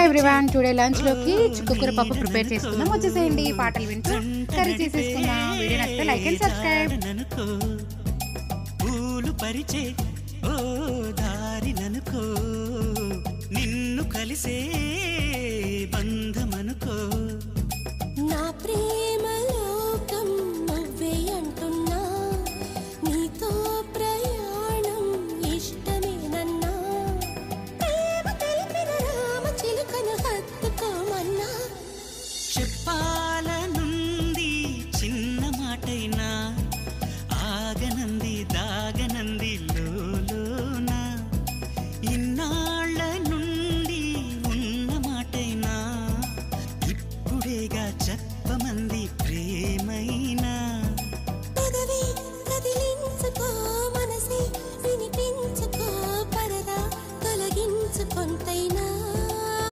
Everyone, today lunch లోకి చుక్కకూర పప్పు ప్రిపేర్ చేసుకుందాం. వచ్చేసేయండి, పాటలు వింటూ కర్రీ చేసేసుకుందాం. వీడియో నచ్చితే లైక్ అండ్ సబ్స్క్రైబ్. పూలు పరిచే ఓ దారిననుకో, నిన్ను కలిసే